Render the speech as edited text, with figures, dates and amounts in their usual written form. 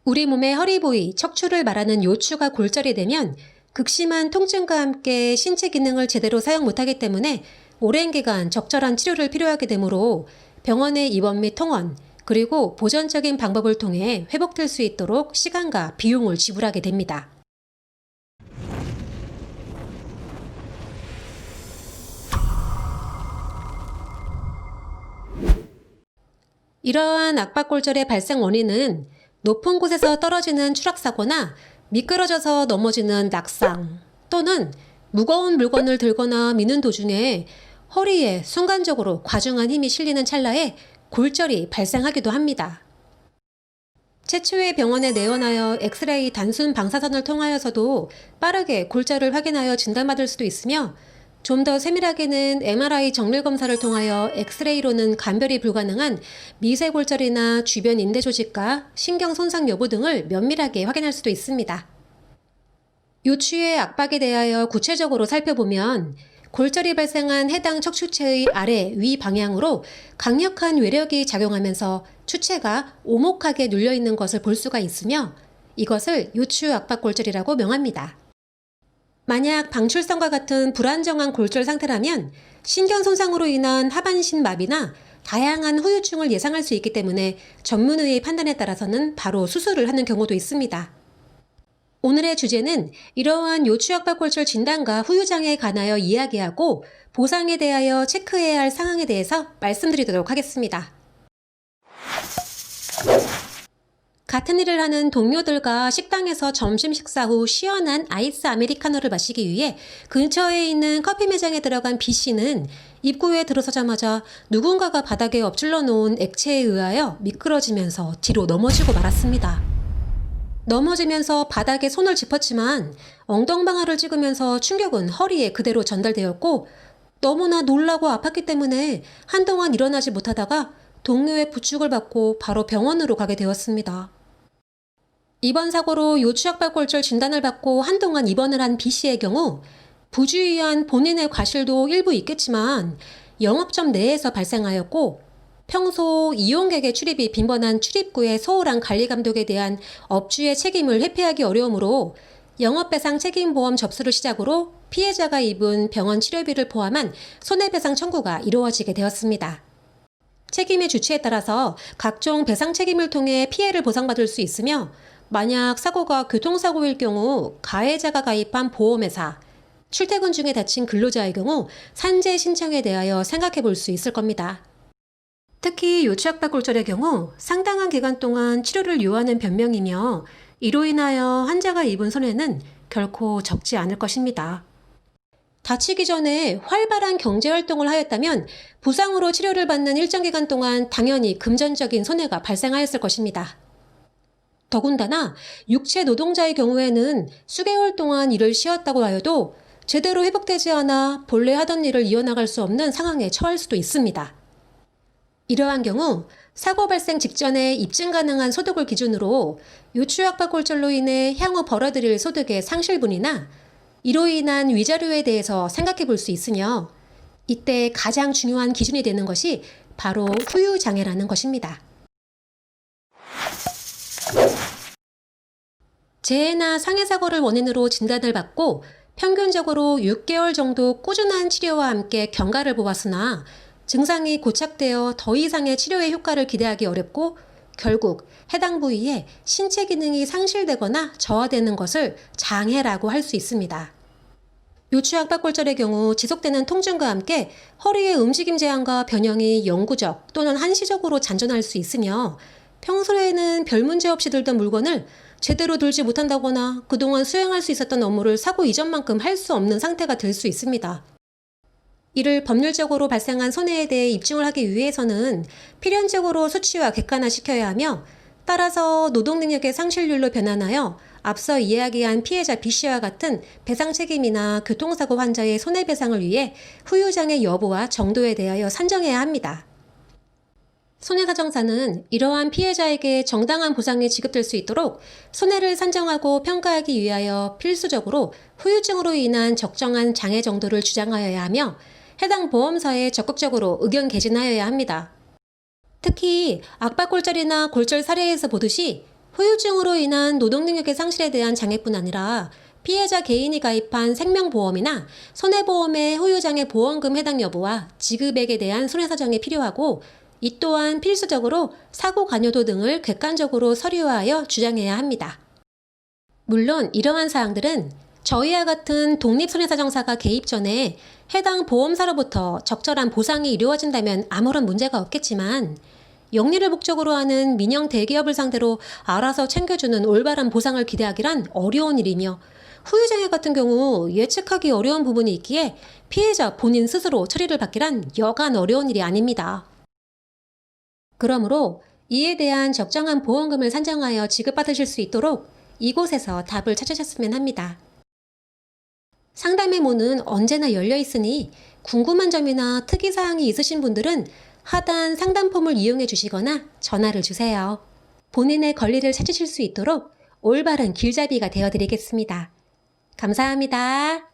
우리 몸의 허리 부위, 척추를 말하는 요추가 골절이 되면 극심한 통증과 함께 신체 기능을 제대로 사용 못하기 때문에 오랜 기간 적절한 치료를 필요하게 되므로 병원의 입원 및 통원, 그리고 보전적인 방법을 통해 회복될 수 있도록 시간과 비용을 지불하게 됩니다. 이러한 악박골절의 발생 원인은 높은 곳에서 떨어지는 추락사고나 미끄러져서 넘어지는 낙상 또는 무거운 물건을 들거나 미는 도중에 허리에 순간적으로 과중한 힘이 실리는 찰나에 골절이 발생하기도 합니다. 최초의 병원에 내원하여 엑스레이 단순 방사선을 통하여서도 빠르게 골절을 확인하여 진단받을 수도 있으며 좀 더 세밀하게는 MRI 정밀 검사를 통하여 엑스레이로는 감별이 불가능한 미세골절이나 주변 인대 조직과 신경 손상 여부 등을 면밀하게 확인할 수도 있습니다. 요추의 압박에 대하여 구체적으로 살펴보면 골절이 발생한 해당 척추체의 아래 위 방향으로 강력한 외력이 작용하면서 추체가 오목하게 눌려있는 것을 볼 수가 있으며 이것을 요추 압박골절이라고 명합니다. 만약 방출성과 같은 불안정한 골절 상태라면 신경 손상으로 인한 하반신 마비나 다양한 후유증을 예상할 수 있기 때문에 전문의의 판단에 따라서는 바로 수술을 하는 경우도 있습니다. 오늘의 주제는 이러한 요추압박골절 진단과 후유장애에 관하여 이야기하고 보상에 대하여 체크해야 할 상황에 대해서 말씀드리도록 하겠습니다. 같은 일을 하는 동료들과 식당에서 점심 식사 후 시원한 아이스 아메리카노를 마시기 위해 근처에 있는 커피 매장에 들어간 B씨는 입구에 들어서자마자 누군가가 바닥에 엎질러 놓은 액체에 의하여 미끄러지면서 뒤로 넘어지고 말았습니다. 넘어지면서 바닥에 손을 짚었지만 엉덩방아를 찍으면서 충격은 허리에 그대로 전달되었고 너무나 놀라고 아팠기 때문에 한동안 일어나지 못하다가 동료의 부축을 받고 바로 병원으로 가게 되었습니다. 이번 사고로 요추압박골절 진단을 받고 한동안 입원을 한 B씨의 경우 부주의한 본인의 과실도 일부 있겠지만 영업점 내에서 발생하였고 평소 이용객의 출입이 빈번한 출입구의 소홀한 관리감독에 대한 업주의 책임을 회피하기 어려우므로 영업배상 책임보험 접수를 시작으로 피해자가 입은 병원 치료비를 포함한 손해배상 청구가 이루어지게 되었습니다. 책임의 주체에 따라서 각종 배상 책임을 통해 피해를 보상받을 수 있으며 만약 사고가 교통사고일 경우 가해자가 가입한 보험회사, 출퇴근 중에 다친 근로자의 경우 산재 신청에 대하여 생각해 볼 수 있을 겁니다. 특히 요추압박골절의 경우 상당한 기간 동안 치료를 요하는 변명이며 이로 인하여 환자가 입은 손해는 결코 적지 않을 것입니다. 다치기 전에 활발한 경제활동을 하였다면 부상으로 치료를 받는 일정 기간 동안 당연히 금전적인 손해가 발생하였을 것입니다. 더군다나 육체 노동자의 경우에는 수개월 동안 일을 쉬었다고 하여도 제대로 회복되지 않아 본래 하던 일을 이어나갈 수 없는 상황에 처할 수도 있습니다. 이러한 경우 사고 발생 직전에 입증 가능한 소득을 기준으로 요추압박골절로 인해 향후 벌어들일 소득의 상실분이나 이로 인한 위자료에 대해서 생각해 볼 수 있으며 이때 가장 중요한 기준이 되는 것이 바로 후유장애라는 것입니다. 재해나 상해사고를 원인으로 진단을 받고 평균적으로 6개월 정도 꾸준한 치료와 함께 경과를 보았으나 증상이 고착되어 더 이상의 치료의 효과를 기대하기 어렵고 결국 해당 부위에 신체 기능이 상실되거나 저하되는 것을 장애라고 할 수 있습니다. 요추압박골절의 경우 지속되는 통증과 함께 허리의 움직임 제한과 변형이 영구적 또는 한시적으로 잔존할 수 있으며 평소에는 별 문제 없이 들던 물건을 제대로 들지 못한다거나 그동안 수행할 수 있었던 업무를 사고 이전만큼 할 수 없는 상태가 될 수 있습니다. 이를 법률적으로 발생한 손해에 대해 입증을 하기 위해서는 필연적으로 수치와 객관화시켜야 하며 따라서 노동능력의 상실률로 변환하여 앞서 이야기한 피해자 B씨와 같은 배상 책임이나 교통사고 환자의 손해배상을 위해 후유장애 여부와 정도에 대하여 산정해야 합니다. 손해사정사는 이러한 피해자에게 정당한 보상이 지급될 수 있도록 손해를 산정하고 평가하기 위하여 필수적으로 후유증으로 인한 적정한 장애 정도를 주장하여야 하며 해당 보험사에 적극적으로 의견 개진하여야 합니다. 특히 압박골절이나 골절 사례에서 보듯이 후유증으로 인한 노동 능력의 상실에 대한 장애뿐 아니라 피해자 개인이 가입한 생명보험이나 손해보험의 후유장애 보험금 해당 여부와 지급액에 대한 손해사정이 필요하고, 이 또한 필수적으로 사고 관여도 등을 객관적으로 서류화하여 주장해야 합니다. 물론 이러한 사항들은 저희와 같은 독립손해사정사가 개입 전에 해당 보험사로부터 적절한 보상이 이루어진다면 아무런 문제가 없겠지만, 영리를 목적으로 하는 민영 대기업을 상대로 알아서 챙겨주는 올바른 보상을 기대하기란 어려운 일이며, 후유장애 같은 경우 예측하기 어려운 부분이 있기에 피해자 본인 스스로 처리를 받기란 여간 어려운 일이 아닙니다. 그러므로 이에 대한 적정한 보험금을 산정하여 지급받으실 수 있도록 이곳에서 답을 찾으셨으면 합니다. 상담의 문은 언제나 열려 있으니 궁금한 점이나 특이사항이 있으신 분들은 하단 상담 폼을 이용해 주시거나 전화를 주세요. 본인의 권리를 찾으실 수 있도록 올바른 길잡이가 되어드리겠습니다. 감사합니다.